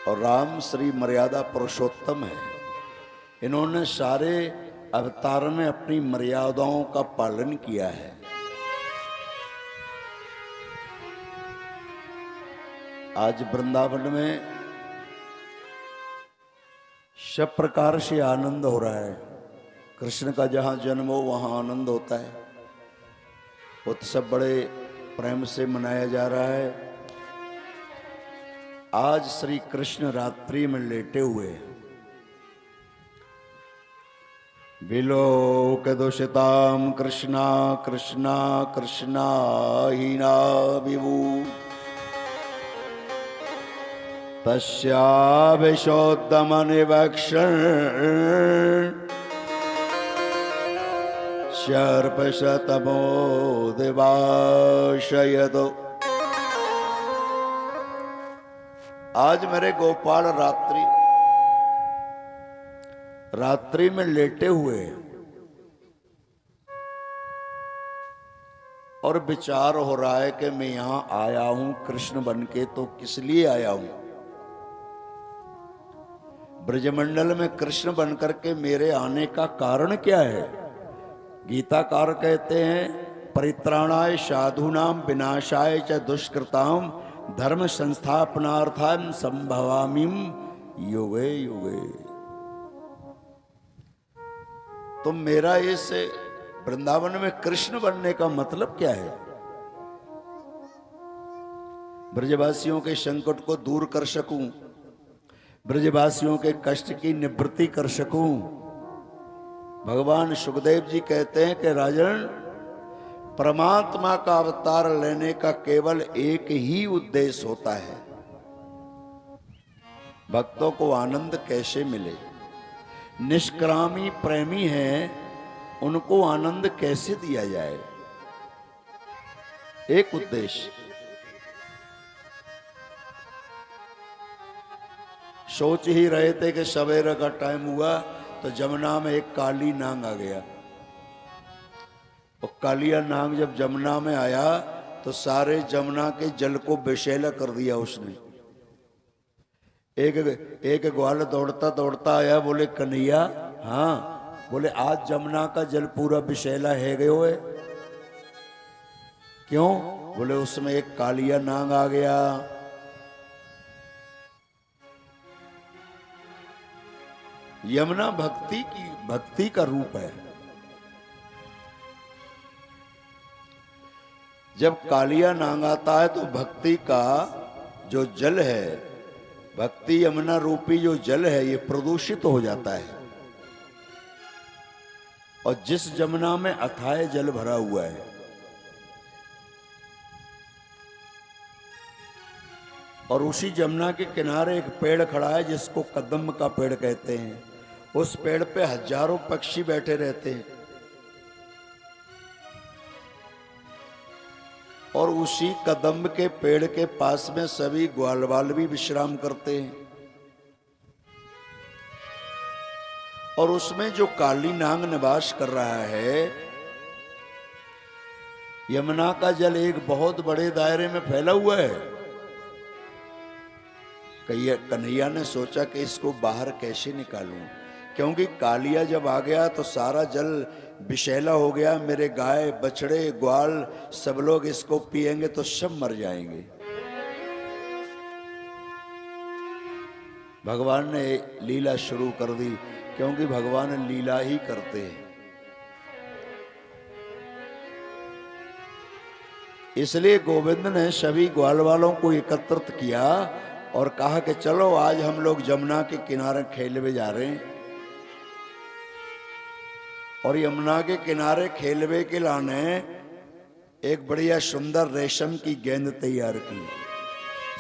और राम श्री मर्यादा पुरुषोत्तम है। इन्होंने सारे अवतार में अपनी मर्यादाओं का पालन किया है। आज वृंदावन में सब प्रकार से आनंद हो रहा है। कृष्ण का जहाँ जन्म हो वहाँ आनंद होता है। उत्सव बड़े प्रेम से मनाया जा रहा है। आज श्री कृष्ण रात्रि में लेटे हुए विलोक दूषिताम कृष्णा कृष्णा कृष्णा हीना विभू तस्याभिषोद्दमनिवक्षण शर्पशतमो दिवाशयतो। आज मेरे गोपाल रात्रि में लेटे हुए और विचार हो रहा है कि मैं यहां आया हूं कृष्ण बनके, तो किस लिए आया हूं? ब्रजमंडल में कृष्ण बनकर के मेरे आने का कारण क्या है? गीताकार कहते हैं परित्राणाय साधूनाम विनाशाय च दुष्कृताम धर्म संस्थापनार्थाय संभवामिम युगे युगे। तो मेरा इस वृंदावन में कृष्ण बनने का मतलब क्या है? ब्रजवासियों के संकट को दूर कर सकूं, ब्रजवासियों के कष्ट की निवृत्ति कर सकूं। भगवान सुखदेव जी कहते हैं कि राजन, परमात्मा का अवतार लेने का केवल एक ही उद्देश्य होता है, भक्तों को आनंद कैसे मिले। निष्कामी प्रेमी हैं, उनको आनंद कैसे दिया जाए, एक उद्देश्य। सोच ही रहे थे कि सवेरे का टाइम हुआ तो जमुना में एक काली नाग आ गया। और कालिया नाग जब जमुना में आया तो सारे जमुना के जल को विषैला कर दिया उसने। एक ग्वाल दौड़ता दौड़ता आया, बोले कन्हैया, हाँ। बोले आज जमुना का जल पूरा विषैला है गयो है। क्यों? बोले उसमें एक कालिया नाग आ गया। यमुना भक्ति का रूप है। जब कालिया नाग आता है तो भक्ति का जो जल है, भक्ति यमुना रूपी जो जल है, ये प्रदूषित हो जाता है। और जिस जमुना में अथाह जल भरा हुआ है, और उसी जमुना के किनारे एक पेड़ खड़ा है जिसको कदम्ब का पेड़ कहते हैं। उस पेड़ पे हजारों पक्षी बैठे रहते हैं और उसी कदम्ब के पेड़ के पास में सभी ग्वालवाल भी विश्राम करते हैं। और उसमें जो काली नाग निवास कर रहा है, यमुना का जल एक बहुत बड़े दायरे में फैला हुआ है। कन्हैया ने सोचा कि इसको बाहर कैसे निकालूं, क्योंकि कालिया जब आ गया तो सारा जल विषैला हो गया। मेरे गाय बछड़े ग्वाल सब लोग इसको पिएंगे तो सब मर जाएंगे। भगवान ने लीला शुरू कर दी, क्योंकि भगवान लीला ही करते हैं। इसलिए गोविंद ने सभी ग्वाल वालों को एकत्रित किया और कहा कि चलो आज हम लोग जमुना के किनारे खेलवे जा रहे हैं। और यमुना के किनारे खेलवे के लाने एक बढ़िया सुंदर रेशम की गेंद तैयार की।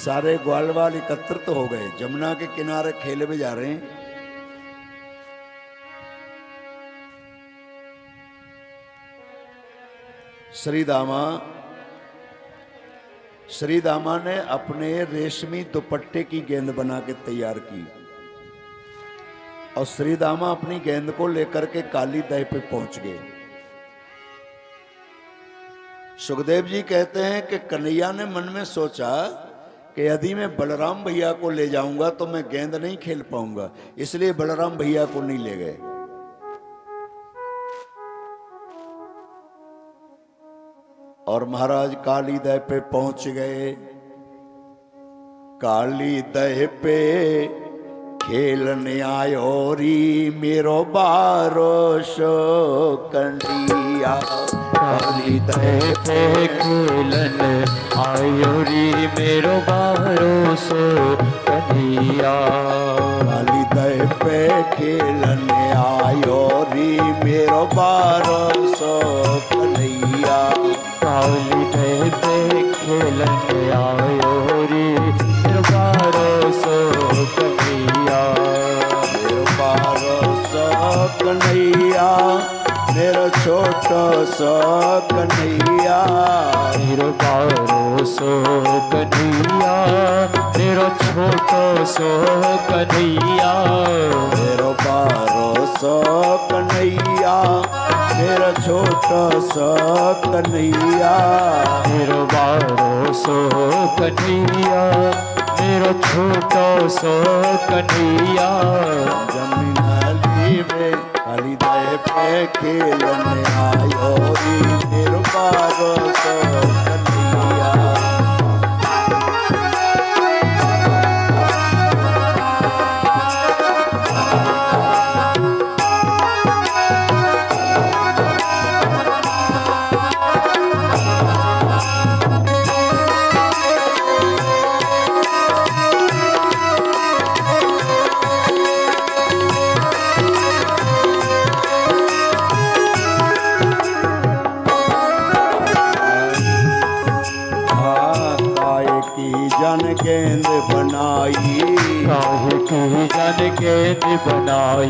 सारे ग्वालवाल एकत्रित हो गए, जमुना के किनारे खेलवे जा रहे हैं। श्री दामा ने अपने रेशमी दुपट्टे की गेंद बना के तैयार की और श्री दामा अपनी गेंद को लेकर के काली दह पे पहुंच गए। सुखदेव जी कहते हैं कि कन्हैया ने मन में सोचा कि यदि मैं बलराम भैया को ले जाऊंगा तो मैं गेंद नहीं खेल पाऊंगा, इसलिए बलराम भैया को नहीं ले गए। और महाराज काली दह पे पहुंच गए। काली दह पे खेलने आयो री मेरो बारो सो कंडिया। काली दह पे खेलन आयो री मेरो बारो सो कन्हैया। काली दह पे खेलने आयो री मेरो बारो सो कन्हैया। काली दह पे खेलन आयो री मेरो बारो सो कन्हैया। मेरो बारो सो कन्हैया, मेरो छोटो सो कन्हैया। मेरो बारो सो कन्हैया, मेरो छोटो सो कन्हैया। मेरो बारो सो कन्हैया, मेरो छोटो सो कन्हैया। मेरो बारो सो कन्हैया, मेरो छोटो सो कन्हैया। जमीनाली में काली दह पे खेलने आयो री मेरो बारो सो कन्हैया। गेंद बनाई, काहे की जन गेंद बनाई।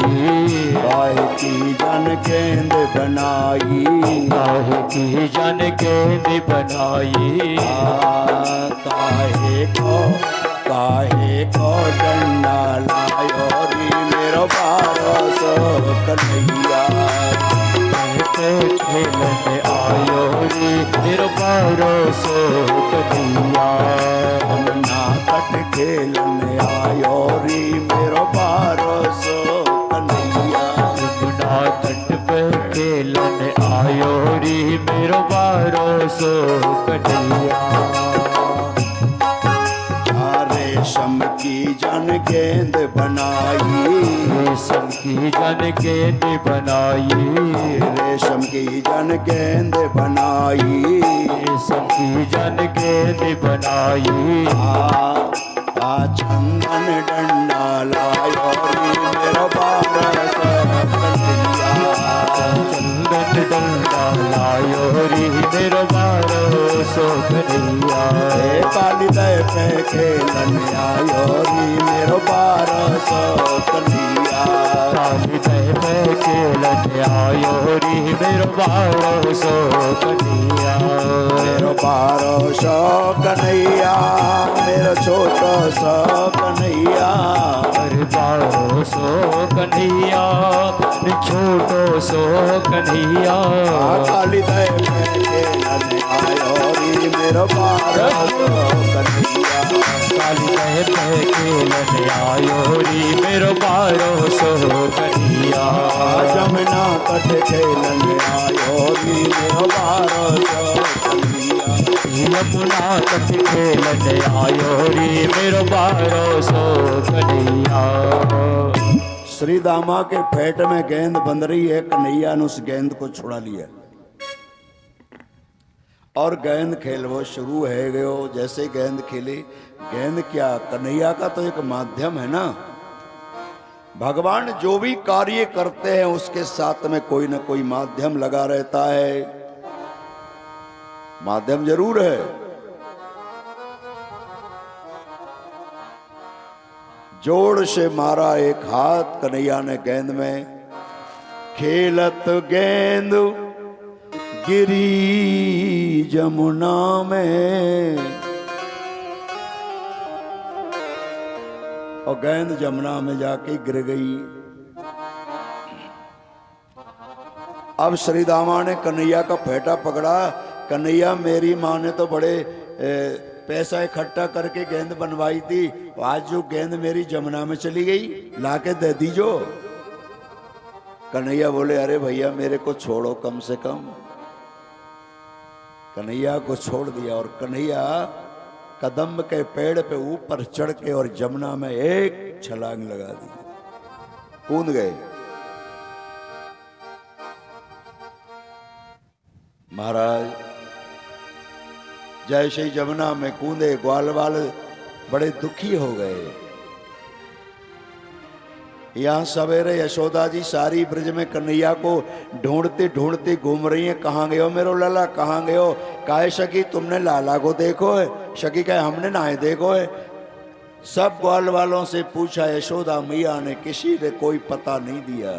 काहे की जन गेंद बनाई। काहे की जन गेंद बनाई। काहे को डंडा लायो री मेरो बारो सो कन्हैया। खेलने आयो री मेरो बारो सो कन्हैया। हम नाकट खेलने आयो री मेरो बारो सो कन्हैया। यमुना तट पे खेलने आयो री मेरो बारो सो कन्हैया। रेशम की जन गेंद बनाई। रेशम की जन गेंद बनाई। रेशम की जन गेंद बनाई। रेशम की जन गेंद बनाई। चंदन डंडा लायो री मेरो बारो सो कन्हैया। चंदन डंडा लायो री मेरो बारो सो कन्हैया। काली दह पे खेलने आयो री मेरो बारो सो कन्हैया। काली दह पे खेलने आयो री मेरो बारो सो कन्हैया। मेरो बारो सो कन्हैया, मेरो छोटो सो कन्हैया। अरे बारो सो कन्हैया, छोटो सो कन्हैया। काली दह पे खेलने आयो री मेरो बारो सो कन्हैया। काली दह पे खेलने आयो री मेरो बारो सो कन्हैया। जमुना तट खेलने आयो री मेरो बारो सो कन्हैया। यमुना तट खेलने आयो री मेरो बारो सो कन्हैया। श्री दामा के पेट में गेंद बंध रही है। कन्हैया ने उस गेंद को छुड़ा लिया और गेंद खेल वो शुरू है गयो। जैसे गेंद खेले, गेंद क्या, कन्हैया का तो एक माध्यम है ना। भगवान जो भी कार्य करते हैं उसके साथ में कोई ना कोई माध्यम लगा रहता है। माध्यम जरूर है। जोड़ से मारा एक हाथ कन्हैया ने गेंद में। खेलत गेंद गिरी जमुना में, और गेंद जमुना में जाके गिर गई। अब श्री दामा ने कन्हैया का फेटा पकड़ा। कन्हैया, मेरी माँ ने तो बड़े पैसा इकट्ठा करके गेंद बनवाई थी, आज जो गेंद मेरी जमुना में चली गई लाके दे दीजो। कन्हैया बोले अरे भैया मेरे को छोड़ो कम से कम। कन्हैया को छोड़ दिया और कन्हैया कदम के पेड़ पे ऊपर चढ़ के और जमुना में एक छलांग लगा दी, कूद गए। महाराज जैसे ही जमुना में कूदे ग्वाल वाले बड़े दुखी हो गए। यहां सवेरे यशोदा जी सारी ब्रज में कन्हैया को ढूंढते ढूंढते घूम रही हैं, कहाँ गए हो मेरो लाला, कहाँ गए हो। काहे सखी तुमने लाला को देखो है? सखी कहे हमने नाहे देखो है। सब ग्वाल वालों से पूछा, यशोदा मैया ने किसी ने कोई पता नहीं दिया।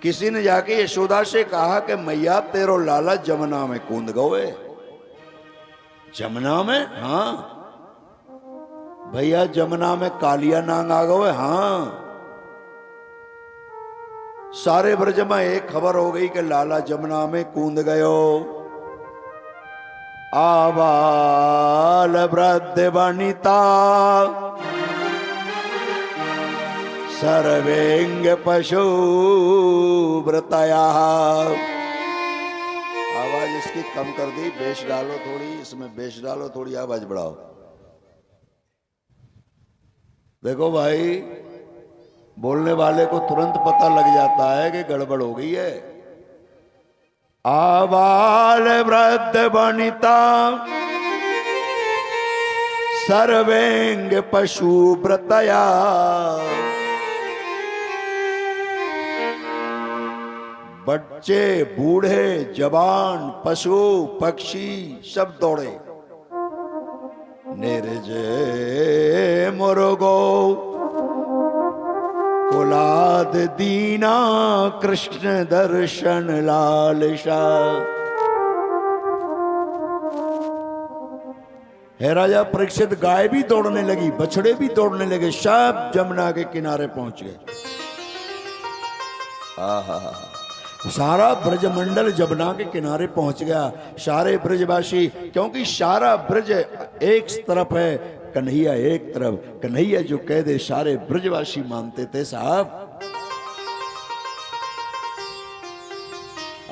किसी ने जाके यशोदा से कहा कि मैया तेरो लाला जमुना में कूद गए। जमुना में? हाँ भैया जमुना में कालिया नांग आ गए। हाँ सारे ब्रज में एक खबर हो गई कि लाला जमुना में कूद गयो। आबाल वृद्ध वनिता सर्वेंग पशु व्रतया। आवाज इसकी कम कर दी, बेस डालो थोड़ी, इसमें बेस डालो थोड़ी, आवाज बढ़ाओ। देखो भाई बोलने वाले को तुरंत पता लग जाता है कि गड़बड़ हो गई है। आबाल वृद्ध वनिता सर्वेंग पशु व्रतया। बच्चे बूढ़े जवान पशु पक्षी सब दौड़े। निर्जय मुर्गो कुलाद दीना कृष्ण दर्शन लालसा। हे राजा परीक्षित, गाय भी दौड़ने लगी, बछड़े भी दौड़ने लगे, सब जमुना के किनारे पहुंच गए। आहा सारा ब्रजमंडल जमुना के किनारे पहुंच गया, सारे ब्रजवासी, क्योंकि सारा ब्रज एक तरफ है, कन्हैया एक तरफ। कन्हैया जो कह दे सारे ब्रजवासी मानते थे साहब।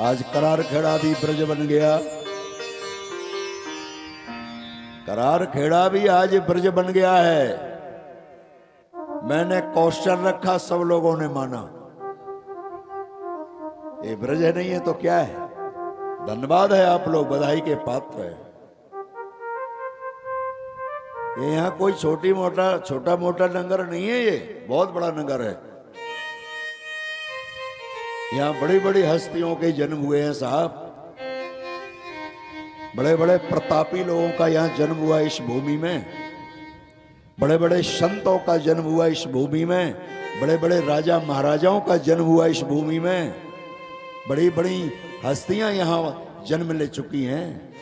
आज करार खेड़ा भी ब्रज बन गया, करार खेड़ा भी आज ब्रज बन गया है। मैंने क्वेश्चन रखा, सब लोगों ने माना। ये ब्रज नहीं है तो क्या है? धन्यवाद है, आप लोग बधाई के पात्र है। ये यहाँ कोई छोटा मोटा नगर नहीं है, ये बहुत बड़ा नगर है। यहाँ बड़ी बड़ी हस्तियों के जन्म हुए हैं साहब। बड़े बड़े प्रतापी लोगों का यहाँ जन्म हुआ इस भूमि में। बड़े बड़े संतों का जन्म हुआ इस भूमि में। बड़े बड़े राजा महाराजाओं का जन्म हुआ इस भूमि में। बड़ी बड़ी हस्तियां यहां जन्म ले चुकी हैं।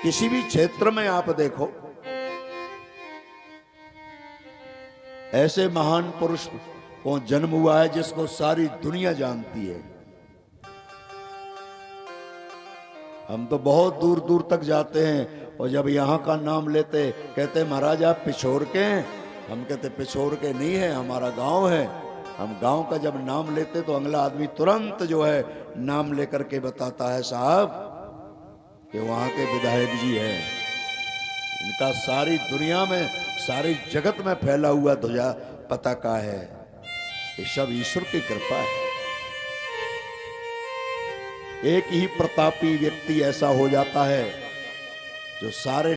किसी भी क्षेत्र में आप देखो, ऐसे महान पुरुष को जन्म हुआ है जिसको सारी दुनिया जानती है। हम तो बहुत दूर दूर तक जाते हैं और जब यहां का नाम लेते कहते महाराज आप पिछोर के हैं। हम कहते पिछोर के नहीं है, हमारा गांव है। हम गांव का जब नाम लेते तो अगला आदमी तुरंत जो है नाम लेकर के बताता है साहब कि वहां के विधायक जी हैं। इनका सारी दुनिया में, सारी जगत में फैला हुआ ध्वजा पताका है। ये सब ईश्वर की कृपा है। एक ही प्रतापी व्यक्ति ऐसा हो जाता है जो सारे